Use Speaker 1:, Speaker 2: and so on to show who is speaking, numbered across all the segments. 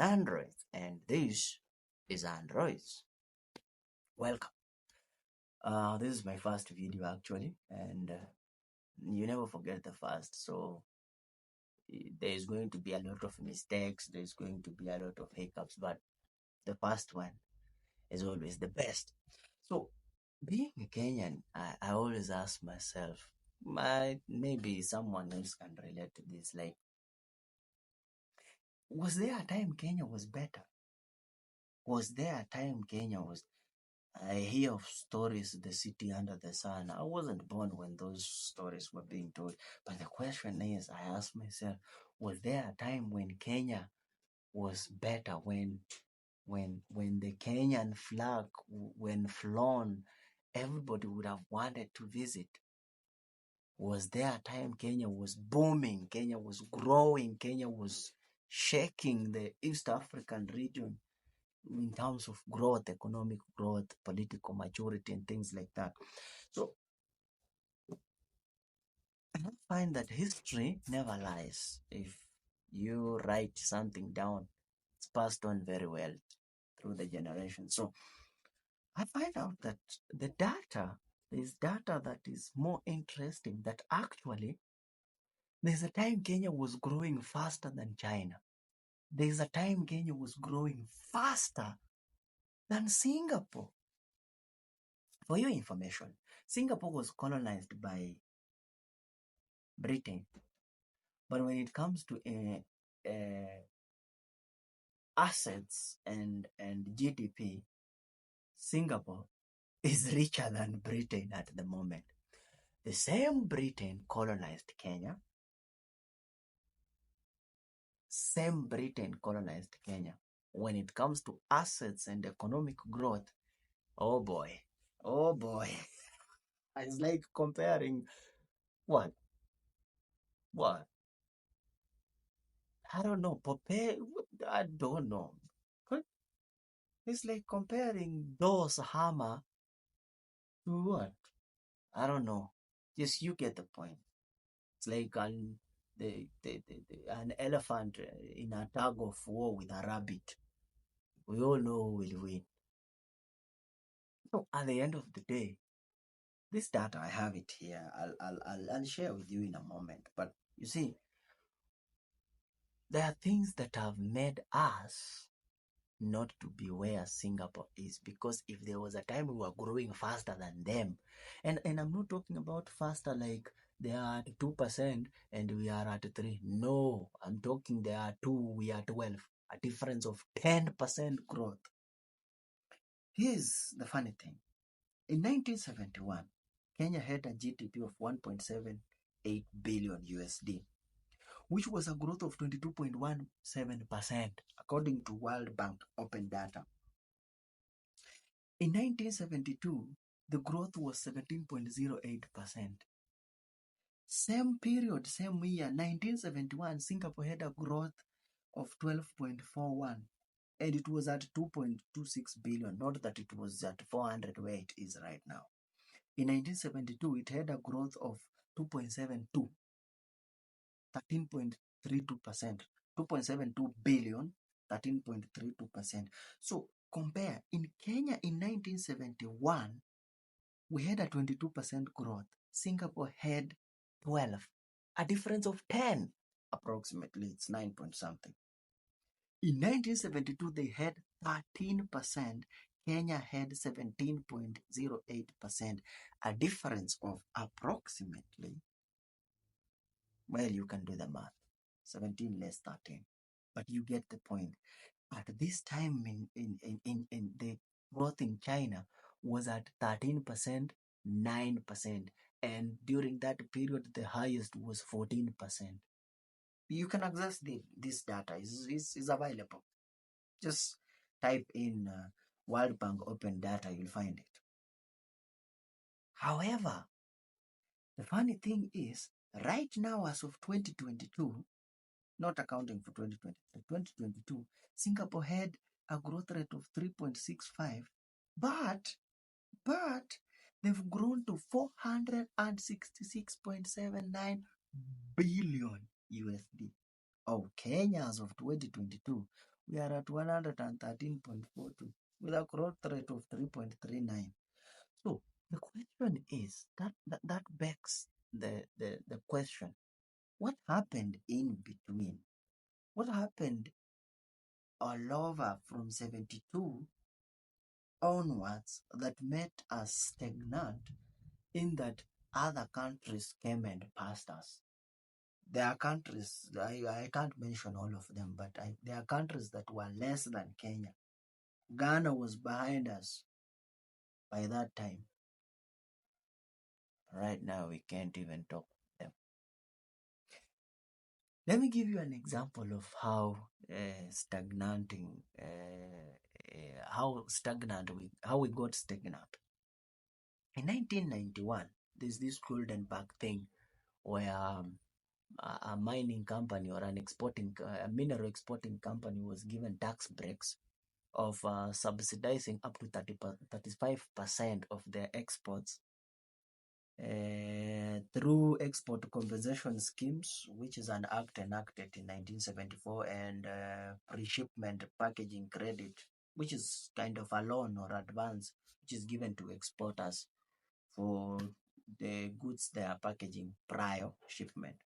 Speaker 1: Androids, and this is Androids. Welcome. This is my first video actually, and you never forget the first. So there is going to be a lot of mistakes. There's going to be a lot of hiccups, but the first one is always the best. So being a Kenyan, I always ask myself, maybe someone else can relate to this. Like, was there a time Kenya was better? Was there a time Kenya was I hear of stories, the city under the sun. I wasn't born when those stories were being told. But the question is, I ask myself, was there a time when Kenya was better? When the Kenyan flag, when flown, everybody would have wanted to visit. Was there a time Kenya was booming? Kenya was growing. Kenya was shaking the East African region in terms of growth, economic growth, political maturity, and things like that. So I find that history never lies. If you write something down, it's passed on very well through the generations. So I find out that there's data that is more interesting, that actually there's a time Kenya was growing faster than China. There's a time Kenya was growing faster than Singapore. For your information, Singapore was colonized by Britain, but when it comes to assets and GDP, Singapore is richer than Britain at the moment. The same Britain colonized Kenya. Same Britain colonized Kenya. When it comes to assets and economic growth, oh boy. It's like comparing what? I don't know. Popeye? I don't know. It's like comparing those hammer to what? I don't know. Just you get the point. It's like an elephant in a tug of war with a rabbit. We all know who will win. So at the end of the day, this data, I have it here. I'll share with you in a moment. But you see, there are things that have made us not to be where Singapore is, because if there was a time we were growing faster than them, and I'm not talking about faster like they are at 2% and we are at 3. No, I'm talking they are 2, we are 12, a difference of 10% growth. Here's the funny thing. In 1971, Kenya had a GDP of 1.78 billion USD, which was a growth of 22.17% according to World Bank open data. In 1972, the growth was 17.08%. Same period, same year, 1971, Singapore had a growth of 12.41, and it was at 2.26 billion, not that it was at 400 where it is right now. In 1972, it had a growth of 2.72, 13.32%, 2.72 billion, 13.32%. So compare, in Kenya in 1971, we had a 22% growth. Singapore had 12, a difference of 10, approximately. It's 9 point something. In 1972, they had 13%. Kenya had 17.08%, a difference of approximately, well, you can do the math, 17 less 13, but you get the point. At this time in the growth in China was at 13%, 9%, and during that period the highest was 14%. You can access this data, is available. Just type in World Bank open data, you'll find it. However, the funny thing is, right now as of 2022, not accounting for 2022, Singapore had a growth rate of 3.65, but they've grown to 466.79 billion USD. Oh, Kenya as of 2022 we are at 113.42 with a growth rate of 3.39. So the question is that begs the question, what happened in between? What happened all over from 72 onwards that made us stagnant in that other countries came and passed us? There are countries, I can't mention all of them, but there are countries that were less than Kenya. Ghana was behind us by that time. Right now, we can't even talk to them. Let me give you an example of how stagnating, how we got stagnant. In 1991, there's this Goldenberg thing where a mining company or a mineral exporting company was given tax breaks of subsidizing up to 35% of their exports through export compensation schemes, which is an act enacted in 1974, and pre-shipment packaging credit, which is kind of a loan or advance, which is given to exporters for the goods they are packaging prior shipment.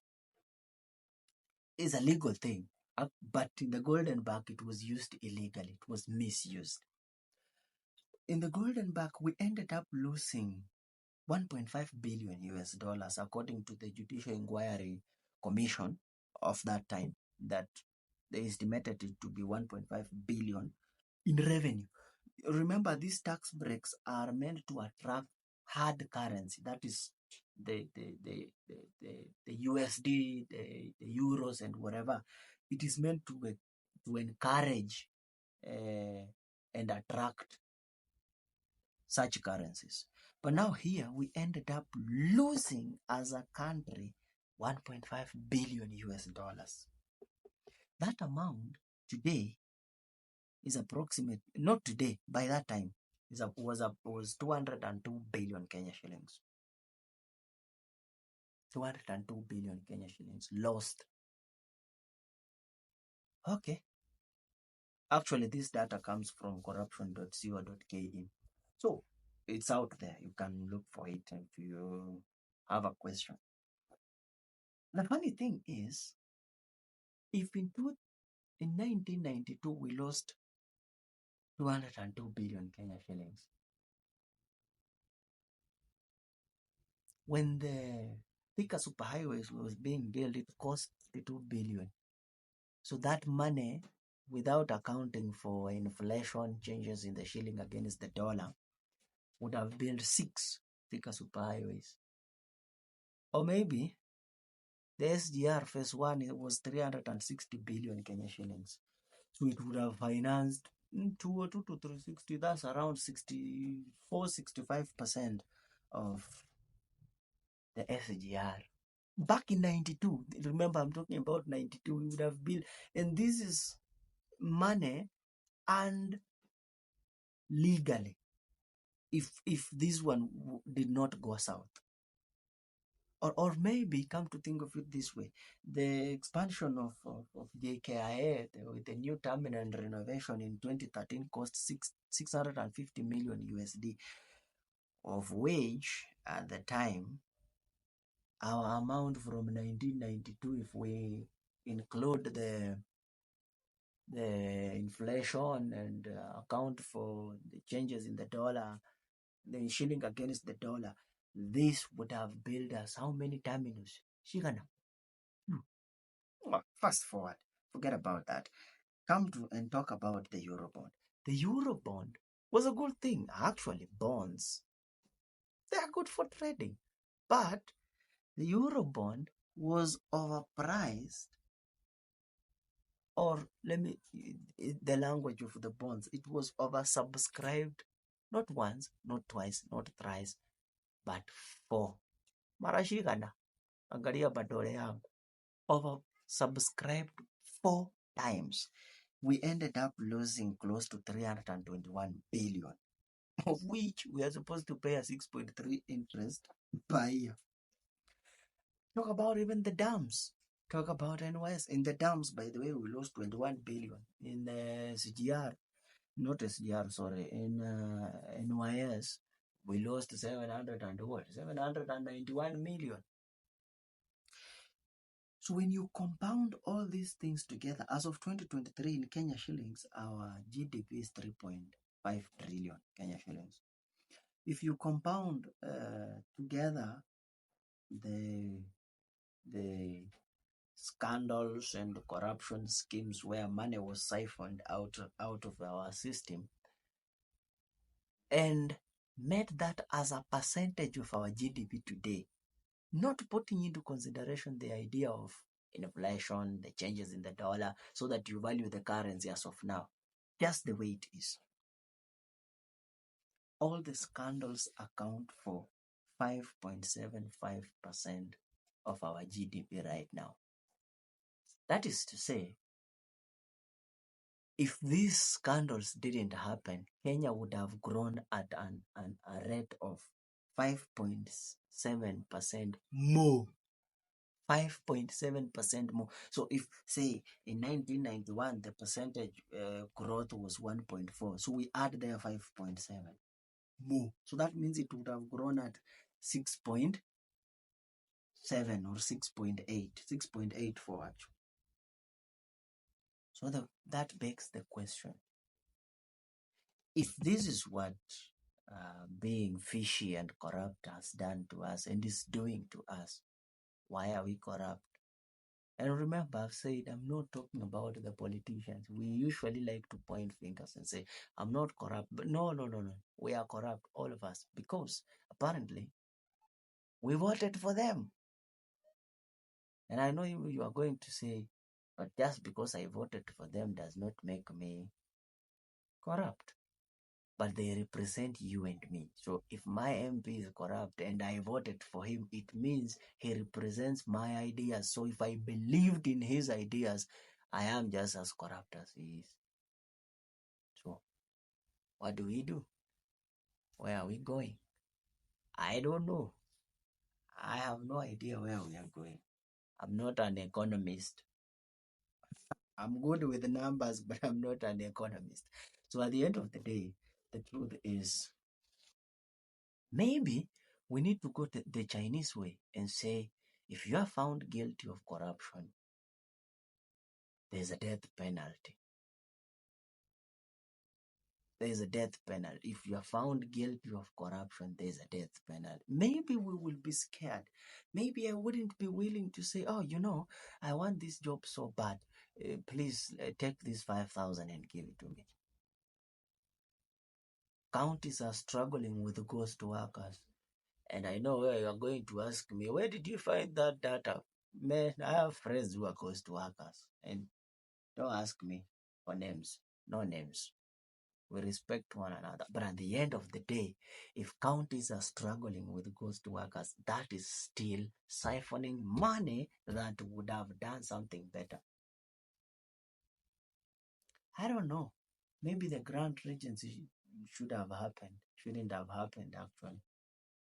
Speaker 1: It's a legal thing, but in the Goldenberg, it was used illegally. It was misused. In the Goldenberg, we ended up losing 1.5 billion US dollars, according to the Judicial Inquiry Commission of that time, that they estimated it to be 1.5 billion in revenue. Remember, these tax breaks are meant to attract hard currency, that is the USD, the euros, and whatever. It is meant to encourage and attract such currencies. But now here we ended up losing as a country 1.5 billion US dollars. That amount today is approximate, not today, by that time, was 202 billion Kenya shillings. 202 billion Kenya shillings lost. Okay. Actually, this data comes from corruption.co.ke. So it's out there. You can look for it if you have a question. The funny thing is, if in 1992 we lost 202 billion Kenya shillings, when the Thika Superhighways was being built, it cost 2 billion. So that money, without accounting for inflation, changes in the shilling against the dollar, would have built 6 Thika Superhighways. Or maybe the SGR phase 1, it was 360 billion Kenya shillings. So it would have financed 202 to 360, that's around 64-65% of the SGR. Back in 92, remember I'm talking about 92, we would have built, and this is money and legally, if this one did not go south. Or maybe, come to think of it this way, the expansion of JKIA with the new terminal and renovation in 2013 cost 650 million USD, of which at the time, our amount from 1992, if we include the inflation and account for the changes in the dollar, the shilling against the dollar, this would have built us how many terminals? Shigana. Well, fast forward, forget about that. Come to and talk about the Eurobond. The Eurobond was a good thing. Actually, bonds, they are good for trading. But the Eurobond was overpriced, or the language of the bonds, it was oversubscribed, not once, not twice, not thrice, but 4. Marashigana, angalia badole yangu. Oversubscribed 4 times. We ended up losing close to 321 billion, of which we are supposed to pay a 6.3 interest per year. Talk about even the dams. Talk about NYS. In the dams, by the way, we lost 21 billion. In SGR, not SGR, sorry, in NYS, we lost 700 and what? 791 million. So when you compound all these things together, as of 2023 in Kenya shillings, our GDP is 3.5 trillion Kenya shillings. If you compound together the scandals and corruption schemes where money was siphoned out of our system and made that as a percentage of our GDP today, not putting into consideration the idea of inflation, the changes in the dollar, so that you value the currency as of now, just the way it is. All the scandals account for 5.75% of our GDP right now. That is to say, if these scandals didn't happen, Kenya would have grown at a rate of 5.7% more. 5.7% more. So if, say, in 1991, the percentage growth was 1.4, so we add there 5.7 more. So that means it would have grown at 6.7 or 6.8, 6.84 actually. So that begs the question. If this is what being fishy and corrupt has done to us and is doing to us, why are we corrupt? And remember, I've said I'm not talking about the politicians. We usually like to point fingers and say, I'm not corrupt. But no. We are corrupt, all of us, because apparently we voted for them. And I know you are going to say, but just because I voted for them does not make me corrupt. But they represent you and me. So if my MP is corrupt and I voted for him, it means he represents my ideas. So if I believed in his ideas, I am just as corrupt as he is. So what do we do? Where are we going? I don't know. I have no idea where we are going. I'm not an economist. I'm good with numbers, but I'm not an economist. So at the end of the day, the truth is, maybe we need to go the Chinese way and say, if you are found guilty of corruption, there's a death penalty. There's a death penalty. If you are found guilty of corruption, there's a death penalty. Maybe we will be scared. Maybe I wouldn't be willing to say, oh, I want this job so bad. Please take this 5,000 and give it to me. Counties are struggling with ghost workers. And I know where you are going to ask me, where did you find that data? Man, I have friends who are ghost workers. And don't ask me for names. No names. We respect one another. But at the end of the day, if counties are struggling with ghost workers, that is still siphoning money that would have done something better. I don't know. Maybe the Grand Regency shouldn't have happened actually.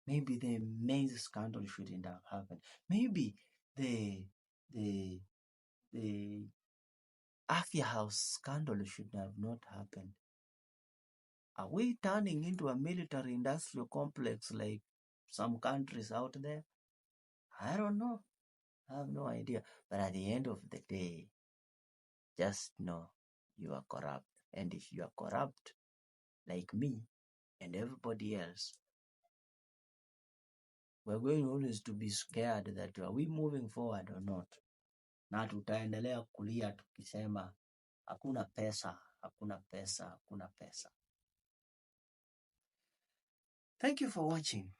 Speaker 1: Maybe the maize scandal shouldn't have happened. Maybe the Afia House scandal should have not happened. Are we turning into a military industrial complex like some countries out there? I don't know. I have no idea. But at the end of the day, just know you are corrupt. And if you are corrupt, like me and everybody else, we're going always to be scared that are we moving forward or not. Na tutaendelea kulia tukisema hakuna pesa, hakuna pesa, hakuna pesa. Thank you for watching.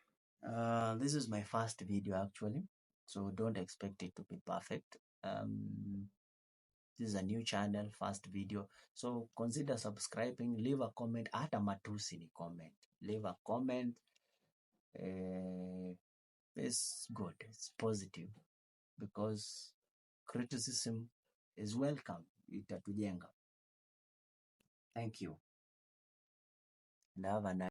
Speaker 1: This is my first video actually, so don't expect it to be perfect. This is a new channel, first video, so consider subscribing, leave a comment, hata matusi ni comment, leave a comment. It's good, it's positive, because criticism is welcome, itatujenga. Thank you and have a nice